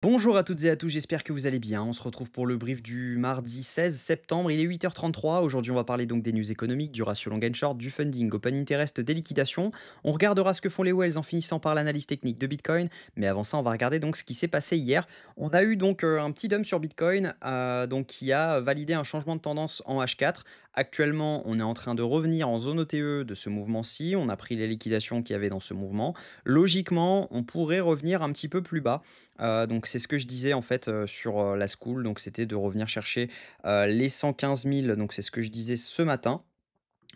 Bonjour à toutes et à tous, j'espère que vous allez bien. On se retrouve pour le brief du mardi 16 septembre, il est 8h33. Aujourd'hui, on va parler donc des news économiques, du ratio long and short, du funding, open interest, des liquidations. On regardera ce que font les whales en finissant par l'analyse technique de Bitcoin. Mais avant ça, on va regarder donc ce qui s'est passé hier. On a eu donc un petit dump sur Bitcoin donc qui a validé un changement de tendance en H4. Actuellement, on est en train de revenir en zone OTE de ce mouvement-ci. On a pris les liquidations qu'il y avait dans ce mouvement. Logiquement, on pourrait revenir un petit peu plus bas. Donc c'est ce que je disais en fait, sur, la school, donc c'était de revenir chercher, les 115 000, donc c'est ce que je disais ce matin.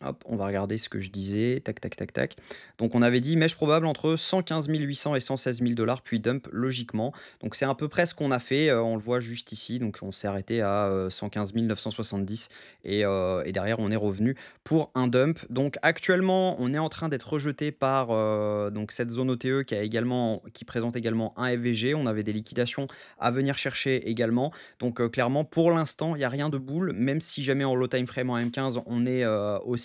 Hop, on va regarder ce que je disais. Tac, tac, tac, tac. Donc, on avait dit mèche probable entre 115 800 et 116 000 dollars, puis dump logiquement. Donc, c'est à peu près ce qu'on a fait. On le voit juste ici. Donc, on s'est arrêté à 115 970 et derrière, on est revenu pour un dump. Donc, actuellement, on est en train d'être rejeté par donc cette zone OTE qui présente également un FVG. On avait des liquidations à venir chercher également. Donc, clairement, pour l'instant, il n'y a rien de boule, même si jamais en low time frame en M15, on est haussier,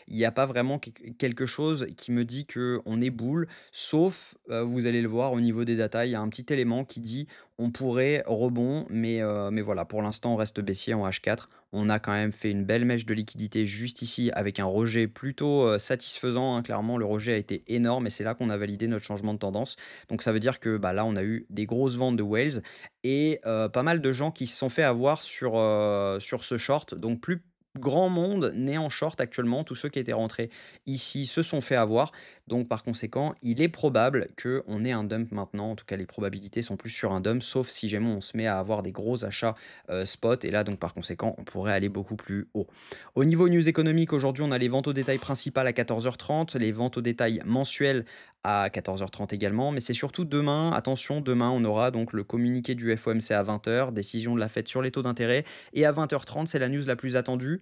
il n'y a pas vraiment quelque chose qui me dit qu'on est boule, sauf, vous allez le voir au niveau des datas, il y a un petit élément qui dit on pourrait rebond, mais voilà, pour l'instant, on reste baissier en H4. On a quand même fait une belle mèche de liquidité juste ici avec un rejet plutôt satisfaisant, hein. Clairement, le rejet a été énorme et c'est là qu'on a validé notre changement de tendance. Donc ça veut dire que bah, là, on a eu des grosses ventes de whales et pas mal de gens qui se sont fait avoir sur ce short. Donc plus grand monde n'est en short actuellement. Tous ceux qui étaient rentrés ici se sont fait avoir. Donc par conséquent, il est probable qu'on ait un dump maintenant. En tout cas, les probabilités sont plus sur un dump, sauf si jamais on se met à avoir des gros achats spot. Et là, donc par conséquent, on pourrait aller beaucoup plus haut. Au niveau news économique, aujourd'hui, on a les ventes au détail principales à 14h30, les ventes au détail mensuelles à 14h30 également. Mais c'est surtout demain, attention, demain, on aura donc le communiqué du FOMC à 20h, décision de la Fed sur les taux d'intérêt. Et à 20h30, c'est la news la plus attendue.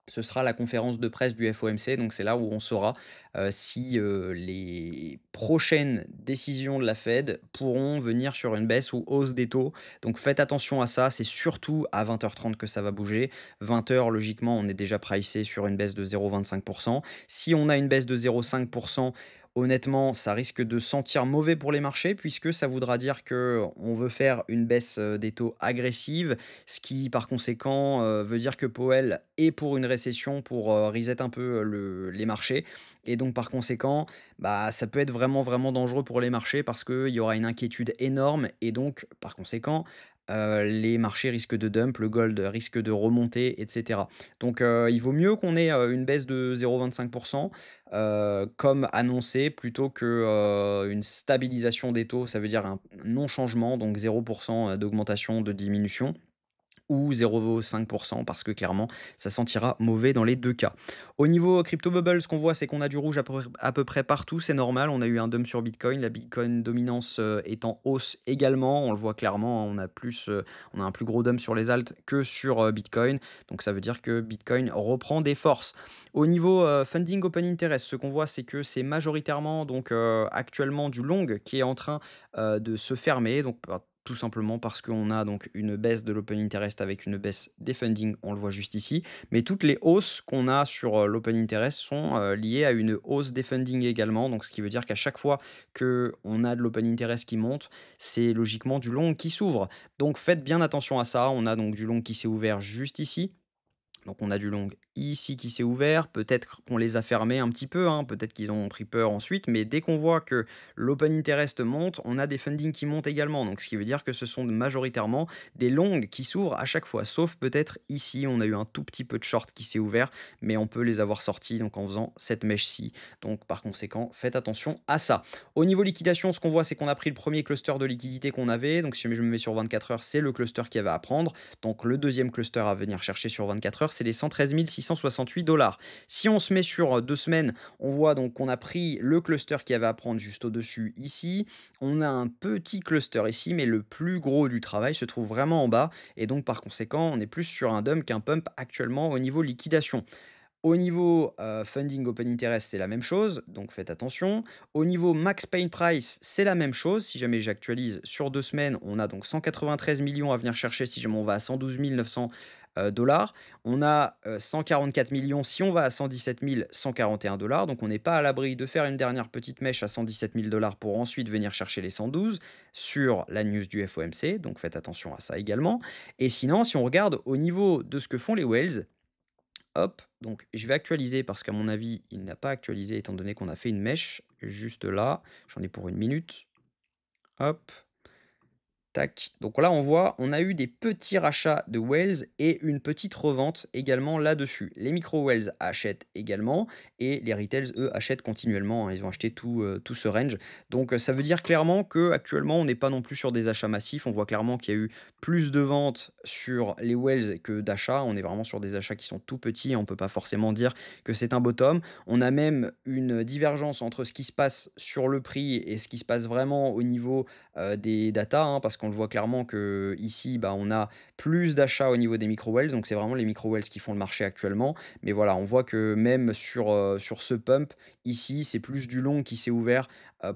Ce sera la conférence de presse du FOMC, donc c'est là où on saura si les prochaines décisions de la Fed pourront venir sur une baisse ou hausse des taux. Donc faites attention à ça, c'est surtout à 20h30 que ça va bouger. 20h, logiquement, on est déjà pricé sur une baisse de 0,25%. Si on a une baisse de 0,5%, honnêtement, ça risque de sentir mauvais pour les marchés puisque ça voudra dire que on veut faire une baisse des taux agressive, ce qui, par conséquent, veut dire que Powell est pour une récession pour, reset un peu, les marchés et donc par conséquent, bah, ça peut être vraiment, vraiment dangereux pour les marchés parce qu'il y aura une inquiétude énorme et donc par conséquent, les marchés risquent de dump, le gold risque de remonter et cetera. Donc, il vaut mieux qu'on ait, une baisse de 0,25 comme annoncé plutôt que, une stabilisation des taux. Ça veut dire un non-changement, donc 0 d'augmentation, de diminution ou 0,5 parce que clairement, ça sentira mauvais dans les 2 cas. Au niveau crypto bubble, ce qu'on voit, c'est qu'on a du rouge à peu près partout, c'est normal. On a eu un dump sur Bitcoin, la Bitcoin dominance est en hausse également. On le voit clairement, hein, on a un plus gros dump sur les alts que sur Bitcoin. Donc ça veut dire que Bitcoin reprend des forces. Au niveau funding open interest, ce qu'on voit, c'est que c'est majoritairement donc actuellement du long qui est en train de se fermer. Donc tout simplement parce qu'on a donc une baisse de l'open interest avec une baisse des funding, on le voit juste ici. Mais toutes les hausses qu'on a sur l'open interest sont liées à une hausse des funding également. Donc ce qui veut dire qu'à chaque fois qu'on a de l'open interest qui monte, c'est logiquement du long qui s'ouvre. Donc faites bien attention à ça. On a donc du long qui s'est ouvert juste ici. Donc on a du long ici qui s'est ouvert, peut-être qu'on les a fermés un petit peu, hein, peut-être qu'ils ont pris peur ensuite, mais dès qu'on voit que l'open interest monte, on a des fundings qui montent également. Donc ce qui veut dire que ce sont majoritairement des longs qui s'ouvrent à chaque fois, sauf peut-être ici, on a eu un tout petit peu de short qui s'est ouvert, mais on peut les avoir sortis donc en faisant cette mèche-ci. Donc par conséquent, faites attention à ça. Au niveau liquidation, ce qu'on voit, c'est qu'on a pris le premier cluster de liquidité qu'on avait. Donc si je me mets sur 24 heures, c'est le cluster qui avait à prendre. Donc le deuxième cluster à venir chercher sur 24 heures, c'est les 113 668 dollars. Si on se met sur 2 semaines, on voit donc qu'on a pris le cluster qui avait à prendre juste au-dessus ici. On a un petit cluster ici, mais le plus gros du travail se trouve vraiment en bas. Et donc par conséquent, on est plus sur un dump qu'un pump actuellement au niveau liquidation. Au niveau, funding open interest, c'est la même chose, donc faites attention. Au niveau max pain price, c'est la même chose. Si jamais j'actualise sur 2 semaines, on a donc 193 millions à venir chercher si jamais on va à 112 900 dollars. On a 144 millions si on va à 117 141 dollars. Donc on n'est pas à l'abri de faire une dernière petite mèche à 117 000 dollars pour ensuite venir chercher les 112 sur la news du FOMC. Donc faites attention à ça également. Et sinon, si on regarde au niveau de ce que font les whales, hop, donc je vais actualiser parce qu'à mon avis, il n'a pas actualisé étant donné qu'on a fait une mèche juste là. J'en ai pour une minute. Hop. Tac. Donc là, on voit, on a eu des petits rachats de Wells et une petite revente également là-dessus. Les micro-Wells achètent également et les retails, eux, achètent continuellement, hein. Ils ont acheté tout ce range. Donc ça veut dire clairement qu'actuellement, on n'est pas non plus sur des achats massifs. On voit clairement qu'il y a eu plus de ventes sur les Wells que d'achats. On est vraiment sur des achats qui sont tout petits. On ne peut pas forcément dire que c'est un bottom. On a même une divergence entre ce qui se passe sur le prix et ce qui se passe vraiment au niveau des datas, hein, parce qu'on le voit clairement que ici, bah, on a plus d'achats au niveau des micro-wells, donc c'est vraiment les micro-wells qui font le marché actuellement. Mais voilà, on voit que même sur ce pump, ici, c'est plus du long qui s'est ouvert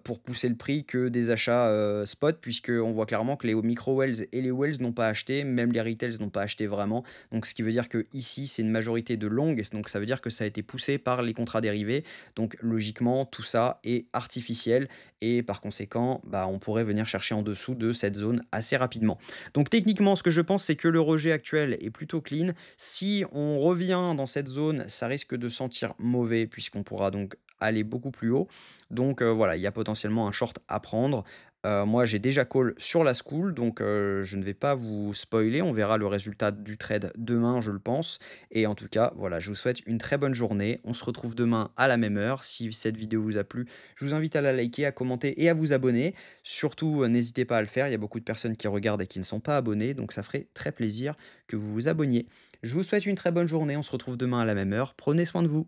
pour pousser le prix que des achats spot, puisqu'on voit clairement que les micro-wells et les wells n'ont pas acheté, même les retails n'ont pas acheté vraiment. Donc ce qui veut dire que ici, c'est une majorité de longues, donc ça veut dire que ça a été poussé par les contrats dérivés. Donc logiquement, tout ça est artificiel et par conséquent, bah, on pourrait venir chercher en dessous de cette zone assez rapidement. Donc techniquement, ce que je pense, c'est que le rejet actuel est plutôt clean. Si on revient dans cette zone, ça risque de sentir mauvais puisqu'on pourra donc aller beaucoup plus haut. Donc voilà, il y a potentiellement un short à prendre. Moi, j'ai déjà call sur la school, donc je ne vais pas vous spoiler. On verra le résultat du trade demain, je le pense. Et en tout cas, voilà, je vous souhaite une très bonne journée. On se retrouve demain à la même heure. Si cette vidéo vous a plu, je vous invite à la liker, à commenter et à vous abonner. Surtout, n'hésitez pas à le faire. Il y a beaucoup de personnes qui regardent et qui ne sont pas abonnées, donc ça ferait très plaisir que vous vous abonniez. Je vous souhaite une très bonne journée. On se retrouve demain à la même heure. Prenez soin de vous.